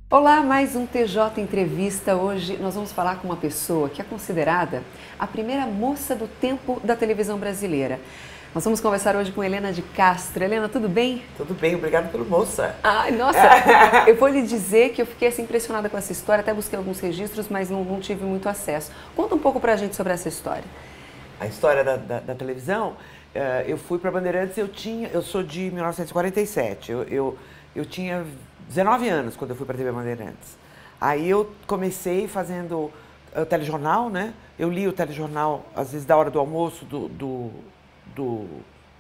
Olá, mais um TJ Entrevista. Hoje nós vamos falar com uma pessoa que é considerada a primeira moça do tempo da televisão brasileira. Nós vamos conversar hoje com Helena de Castro. Helena, tudo bem? Tudo bem, obrigado pelo moça. Ai, nossa, eu vou lhe dizer que eu fiquei assim, impressionada com essa história, até busquei alguns registros, mas não tive muito acesso. Conta um pouco pra gente sobre essa história. A história da televisão, eu fui para Bandeirantes, eu sou de 1947, eu tinha 19 anos quando eu fui para a TV Bandeirantes. Aí eu comecei fazendo o telejornal, né? Eu li o telejornal, às vezes, da hora do almoço, do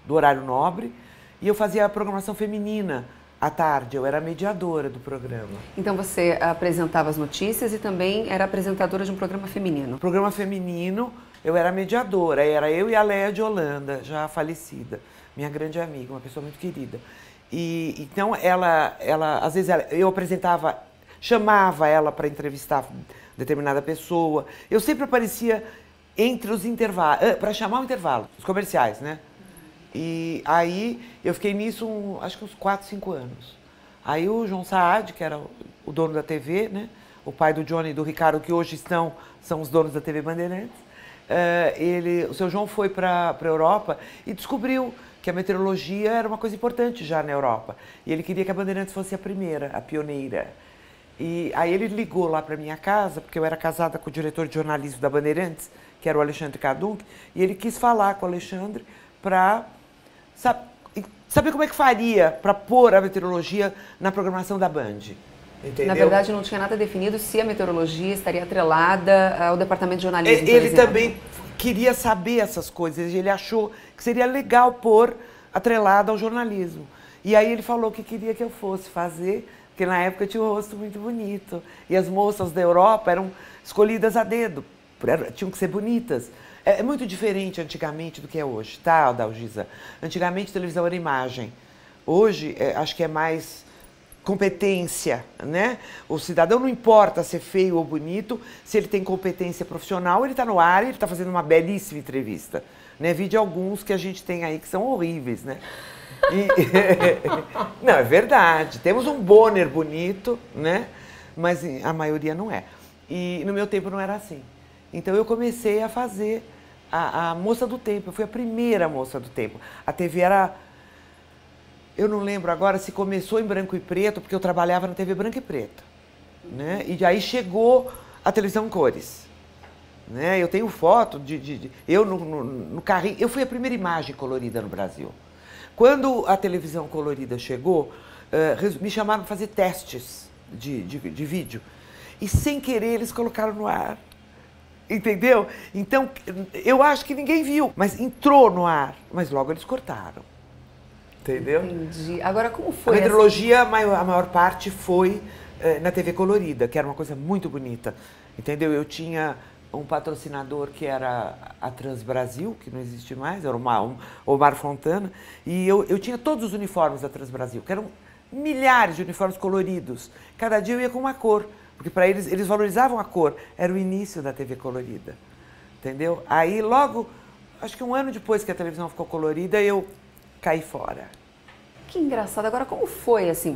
horário nobre, e eu fazia a programação feminina à tarde, eu era a mediadora do programa. Então você apresentava as notícias e também era apresentadora de um programa feminino. No programa feminino, eu era mediadora, era eu e a Léa de Holanda, já falecida, minha grande amiga, uma pessoa muito querida. E então ela às vezes eu apresentava, chamava ela para entrevistar determinada pessoa. Eu sempre aparecia entre os intervalos, para chamar o intervalo, os comerciais, né? E aí eu fiquei nisso acho que uns 4, 5 anos. Aí o João Saad, que era o dono da TV, né? O pai do Johnny e do Ricardo, que hoje são os donos da TV Bandeirantes, o seu João foi para a Europa e descobriu que a meteorologia era uma coisa importante já na Europa. E ele queria que a Bandeirantes fosse a primeira, a pioneira. E aí ele ligou lá para minha casa, porque eu era casada com o diretor de jornalismo da Bandeirantes, que era o Alexandre Kadunk, e ele quis falar com o Alexandre para saber como é que faria para pôr a meteorologia na programação da Band. Entendeu? Na verdade, não tinha nada definido se a meteorologia estaria atrelada ao departamento de jornalismo, Ele também queria saber essas coisas, ele achou que seria legal pôr atrelado ao jornalismo. E aí ele falou que queria que eu fosse fazer, porque na época eu tinha um rosto muito bonito. E as moças da Europa eram escolhidas a dedo, tinham que ser bonitas. É muito diferente antigamente do que é hoje, tá, Dalgisa? Antigamente televisão era imagem. Hoje, acho que é mais competência, né? O cidadão não importa ser feio ou bonito, se ele tem competência profissional, ele está no ar e ele está fazendo uma belíssima entrevista. Né? Vide alguns que a gente tem aí que são horríveis, né? Não, é verdade. Temos um Bonner bonito, né? Mas a maioria não é. E no meu tempo não era assim. Então eu comecei a fazer a moça do tempo. Eu fui a primeira moça do tempo. A TV era... Eu não lembro agora se começou em branco e preto, porque eu trabalhava na TV branco e preto, né? E aí chegou a televisão cores, né? Eu tenho foto eu no carrinho, eu fui a primeira imagem colorida no Brasil. Quando a televisão colorida chegou, me chamaram para fazer testes de vídeo e sem querer eles colocaram no ar, entendeu? Então eu acho que ninguém viu, mas entrou no ar, mas logo eles cortaram. Entendeu? Entendi. Agora, como foi? A meteorologia, a maior parte foi na TV colorida, que era uma coisa muito bonita. Entendeu? Eu tinha um patrocinador que era a Transbrasil, que não existe mais, era o Omar Fontana, e eu tinha todos os uniformes da Transbrasil, que eram milhares de uniformes coloridos. Cada dia eu ia com uma cor, porque para eles valorizavam a cor. Era o início da TV colorida. Entendeu? Aí logo, acho que um ano depois que a televisão ficou colorida, eu caí fora. Que engraçado. Agora, como foi assim?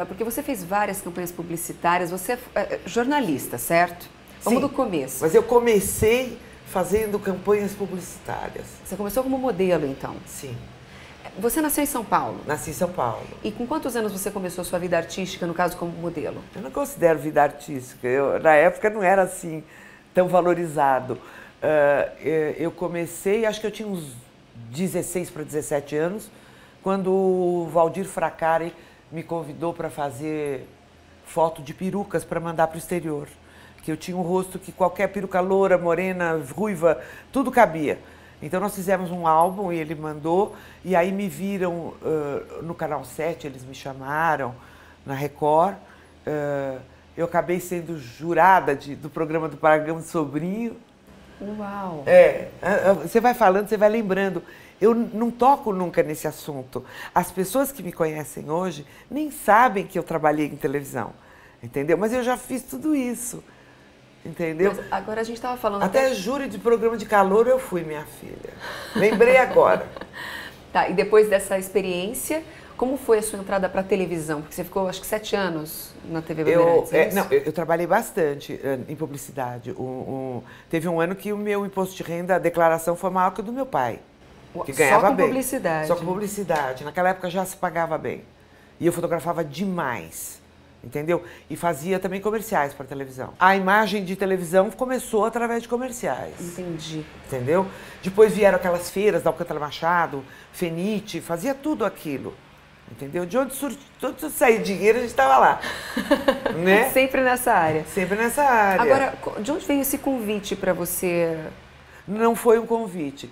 Porque você fez várias campanhas publicitárias, você é jornalista, certo? Vamos Sim, do começo. Mas eu comecei fazendo campanhas publicitárias. Você começou como modelo, então? Sim. Você nasceu em São Paulo? Nasci em São Paulo. E com quantos anos você começou a sua vida artística, no caso, como modelo? Eu não considero vida artística. Na época não era assim tão valorizado. Eu comecei, acho que eu tinha uns 16 para 17 anos, quando o Valdir Fracari me convidou para fazer foto de perucas para mandar para o exterior. Que eu tinha um rosto que qualquer peruca loura, morena, ruiva, tudo cabia. Então nós fizemos um álbum e ele mandou, e aí me viram no Canal 7, eles me chamaram, na Record. Eu acabei sendo jurada do programa do Paragão de Sobrinho. Uau! Você vai falando, você vai lembrando. Eu não toco nunca nesse assunto. As pessoas que me conhecem hoje nem sabem que eu trabalhei em televisão, entendeu? Mas eu já fiz tudo isso, entendeu? Mas agora a gente estava falando... Até júri de programa de calor eu fui, minha filha. Lembrei agora. Tá, e depois dessa experiência, Como foi a sua entrada para a televisão? Porque você ficou, acho que 7 anos na TV Bandeirantes. Eu trabalhei bastante em publicidade. Teve um ano que o meu imposto de renda, a declaração foi maior que o do meu pai, que ganhava só com bem. publicidade? Só com publicidade. Naquela época já se pagava bem. E eu fotografava demais, entendeu? E fazia também comerciais para televisão. A imagem de televisão começou através de comerciais. Entendi. Entendeu? Depois vieram aquelas feiras da Alcântara Machado, Fenite, fazia tudo aquilo. Entendeu? De onde saía dinheiro, a gente estava lá. Né? Sempre nessa área. Sempre nessa área. Agora, de onde veio esse convite para você? Não foi um convite.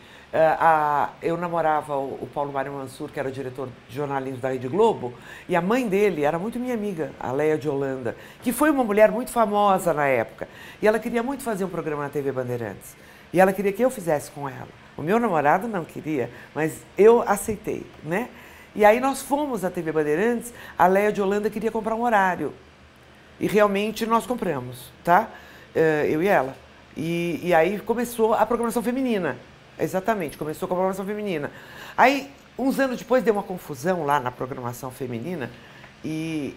Eu namorava o Paulo Mário Mansur, que era o diretor de jornalismo da Rede Globo, e a mãe dele era muito minha amiga, a Leia de Holanda, que foi uma mulher muito famosa na época. E ela queria muito fazer um programa na TV Bandeirantes. E ela queria que eu fizesse com ela. O meu namorado não queria, mas eu aceitei, né? E aí nós fomos à TV Bandeirantes, a Leia de Holanda queria comprar um horário. E realmente nós compramos, tá? Eu e ela. E aí começou a programação feminina. Exatamente, começou com a programação feminina. Aí, uns anos depois, deu uma confusão lá na programação feminina e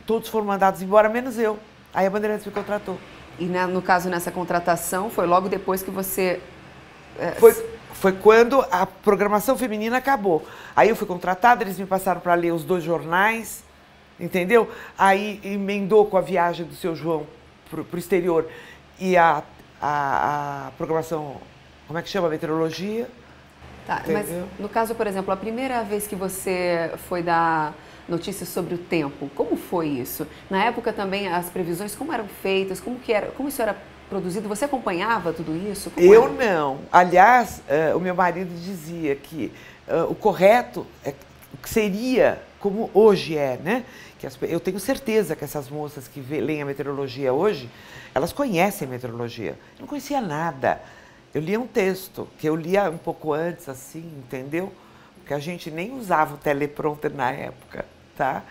todos foram mandados embora, menos eu. Aí a Bandeirantes me contratou. E no caso, nessa contratação, foi logo depois que você... Foi quando a programação feminina acabou. Aí eu fui contratada, eles me passaram para ler os 2 jornais, entendeu? Aí emendou com a viagem do seu João para o exterior e a programação, como é que chama? Meteorologia. Tá, mas no caso, por exemplo, a primeira vez que você foi dar notícias sobre o tempo, como foi isso? Na época também as previsões, como eram feitas, como isso era produzido? Você acompanhava tudo isso? Eu não. Aliás, o meu marido dizia que o correto seria como hoje é, né? Eu tenho certeza que essas moças que leem a meteorologia hoje, elas conhecem meteorologia. Eu não conhecia nada. Eu lia um texto, que eu lia um pouco antes, assim, entendeu? Porque a gente nem usava o teleprompter na época, tá?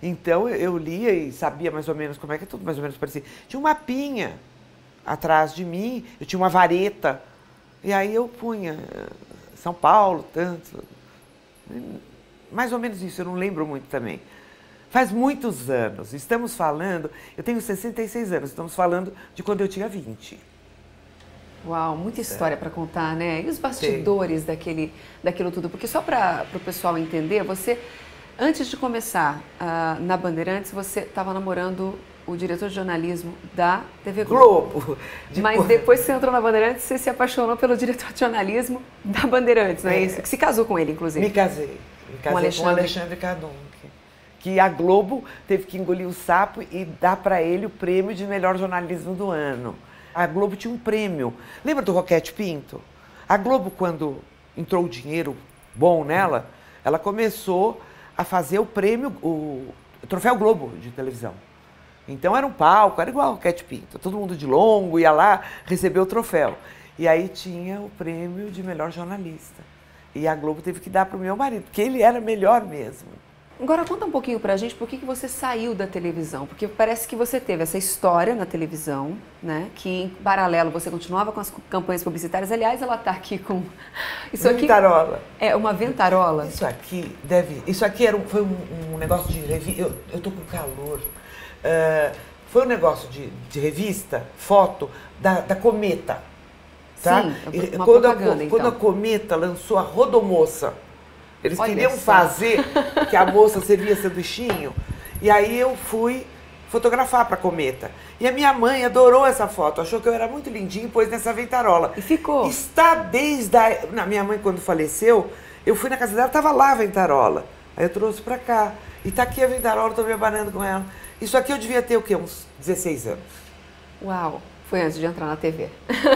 Então eu lia e sabia mais ou menos como é que tudo mais ou menos parecia. Tinha um mapinha atrás de mim, eu tinha uma vareta, e aí eu punha São Paulo, tanto. Mais ou menos isso, eu não lembro muito também. Faz muitos anos, estamos falando, eu tenho 66 anos, estamos falando de quando eu tinha 20. Uau, muita história para contar, né? E os bastidores daquilo tudo? Porque só para o pessoal entender, você, antes de começar na Bandeirantes, você estava namorando o diretor de jornalismo da TV Globo. Mas depois que você entrou na Bandeirantes, você se apaixonou pelo diretor de jornalismo da Bandeirantes, não é isso? Que se casou com ele, inclusive. Me casei com o Alexandre Cardon. Que a Globo teve que engolir o sapo e dar para ele o prêmio de melhor jornalismo do ano. A Globo tinha um prêmio. Lembra do Roquete Pinto? A Globo, quando entrou o dinheiro bom nela, ela começou a fazer o prêmio, o Troféu Globo de televisão. Então era um palco, era igual o Roquete Pinto. Todo mundo de longo ia lá receber o troféu. E aí tinha o prêmio de melhor jornalista. E a Globo teve que dar para o meu marido, porque ele era melhor mesmo. Agora conta um pouquinho pra gente por que você saiu da televisão, porque parece que você teve essa história na televisão, né? Que em paralelo você continuava com as campanhas publicitárias. Aliás, ela tá aqui com isso aqui. Ventarola. É uma ventarola. Isso aqui foi um negócio de revista. Eu tô com calor. Foi um negócio de revista, foto da Cometa, tá? Sim, uma propaganda, então. Quando a Cometa lançou a Rodomoça, eles queriam fazer que a moça servia sanduichinho, e aí eu fui fotografar para a Cometa. E a minha mãe adorou essa foto, achou que eu era muito lindinho e pôs nessa ventarola. E ficou. Está desde minha mãe, quando faleceu, eu fui na casa dela, estava lá a ventarola. Aí eu trouxe para cá. E está aqui a ventarola, estou me abanando com ela. Isso aqui eu devia ter o quê? Uns 16 anos. Uau! Foi antes de entrar na TV.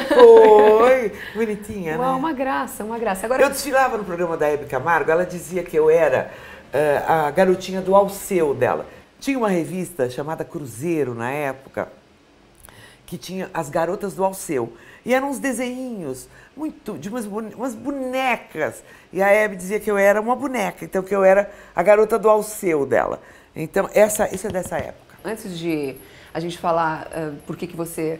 Foi! Bonitinha, uau, né? Uma graça, uma graça. Agora... Eu desfilava no programa da Hebe Camargo, ela dizia que eu era a garotinha do Alceu dela. Tinha uma revista chamada Cruzeiro, na época, que tinha as garotas do Alceu. E eram uns desenhinhos, de umas bonecas. E a Hebe dizia que eu era uma boneca, então que eu era a garota do Alceu dela. Então, isso é dessa época. Antes de a gente falar por que você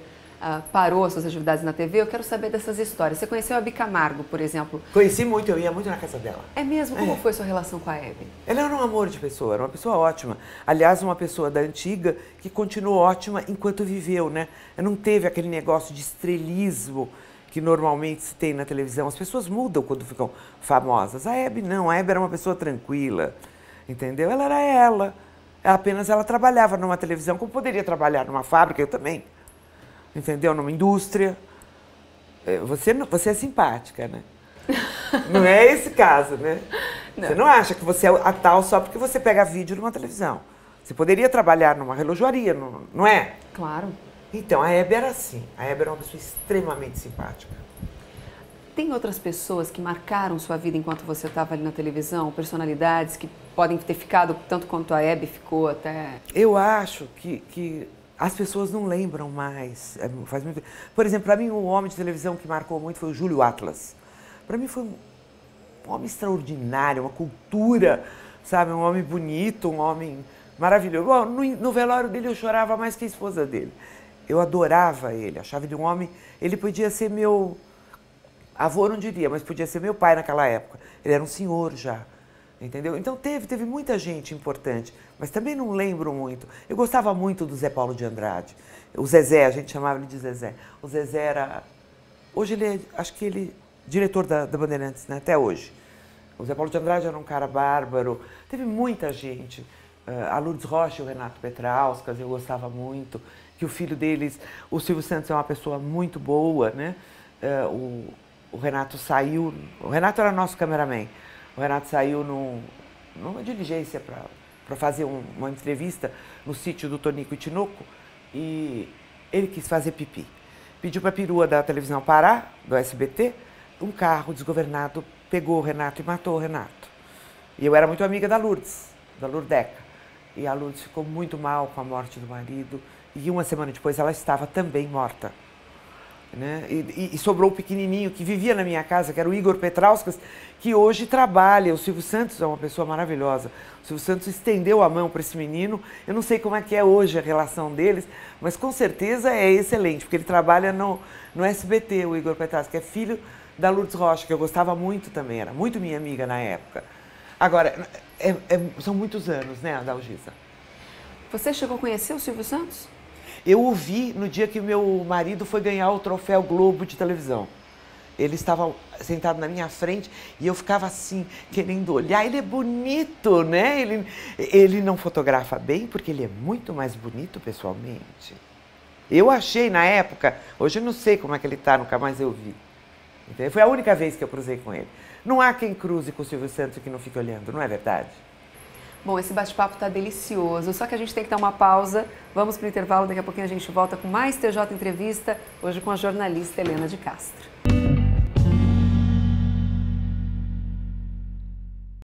parou as suas atividades na TV, eu quero saber dessas histórias. Você conheceu a Hebe Camargo, por exemplo? Conheci muito, eu ia muito na casa dela. É mesmo? Como foi sua relação com a Hebe? Ela era um amor de pessoa, era uma pessoa ótima. Aliás, uma pessoa da antiga que continuou ótima enquanto viveu, né? Ela não teve aquele negócio de estrelismo que normalmente se tem na televisão. As pessoas mudam quando ficam famosas. A Hebe não, a Hebe era uma pessoa tranquila, entendeu? Ela era ela. Apenas ela trabalhava numa televisão, como poderia trabalhar numa fábrica, eu também. Entendeu? Numa indústria. Você é simpática, né? Não é esse caso, né? Não. Você não acha que você é a tal só porque você pega vídeo numa televisão. Você poderia trabalhar numa relojoaria, não é? Claro. Então, a Hebe era assim. A Hebe era uma pessoa extremamente simpática. Tem outras pessoas que marcaram sua vida enquanto você estava ali na televisão? Personalidades que podem ter ficado tanto quanto a Hebe ficou até... Eu acho que as pessoas não lembram mais. Faz muito... Por exemplo, para mim, o homem de televisão que marcou muito foi o Júlio Atlas. Para mim foi um homem extraordinário, uma cultura, sabe? Um homem bonito, um homem maravilhoso. Bom, no velório dele eu chorava mais que a esposa dele. Eu adorava ele, achava ele um homem... Ele podia ser meu... Avô não diria, mas podia ser meu pai naquela época. Ele era um senhor já, entendeu? Então teve muita gente importante, mas também não lembro muito. Eu gostava muito do Zé Paulo de Andrade. O Zezé, a gente chamava ele de Zezé. O Zezé era... Hoje ele é, acho que ele é diretor da Bandeirantes, né? Até hoje. O Zé Paulo de Andrade era um cara bárbaro. Teve muita gente. A Lourdes Rocha e o Renato Petrauskas, eu gostava muito. Que o filho deles, o Silvio Santos, é uma pessoa muito boa, né? O Renato saiu, o Renato era nosso cameraman, o Renato saiu numa diligência para fazer uma entrevista no sítio do Tonico e Tinoco e ele quis fazer pipi. Pediu para a perua da televisão parar, do SBT, um carro desgovernado pegou o Renato e matou o Renato. E eu era muito amiga da Lourdes, da Lourdeca, e a Lourdes ficou muito mal com a morte do marido e uma semana depois ela estava também morta. Né? E sobrou o pequenininho que vivia na minha casa, que era o Igor Petrauskas, que hoje trabalha. O Silvio Santos é uma pessoa maravilhosa. O Silvio Santos estendeu a mão para esse menino. Eu não sei como é que é hoje a relação deles, mas com certeza é excelente, porque ele trabalha no SBT, o Igor Petrauskas, que é filho da Lourdes Rocha, que eu gostava muito também, era muito minha amiga na época. Agora, são muitos anos, né, Adalgisa? Você chegou a conhecer o Silvio Santos? Eu o vi no dia que meu marido foi ganhar o troféu Globo de televisão. Ele estava sentado na minha frente e eu ficava assim, querendo olhar. Ele é bonito, né? Ele não fotografa bem, porque ele é muito mais bonito pessoalmente. Eu achei na época, hoje eu não sei como é que ele está, nunca mais eu vi. Entendeu? Foi a única vez que eu cruzei com ele. Não há quem cruze com o Silvio Santos que não fique olhando, não é verdade? Bom, esse bate-papo está delicioso, só que a gente tem que dar uma pausa. Vamos para o intervalo, daqui a pouquinho a gente volta com mais TJ Entrevista, hoje com a jornalista Helena de Castro.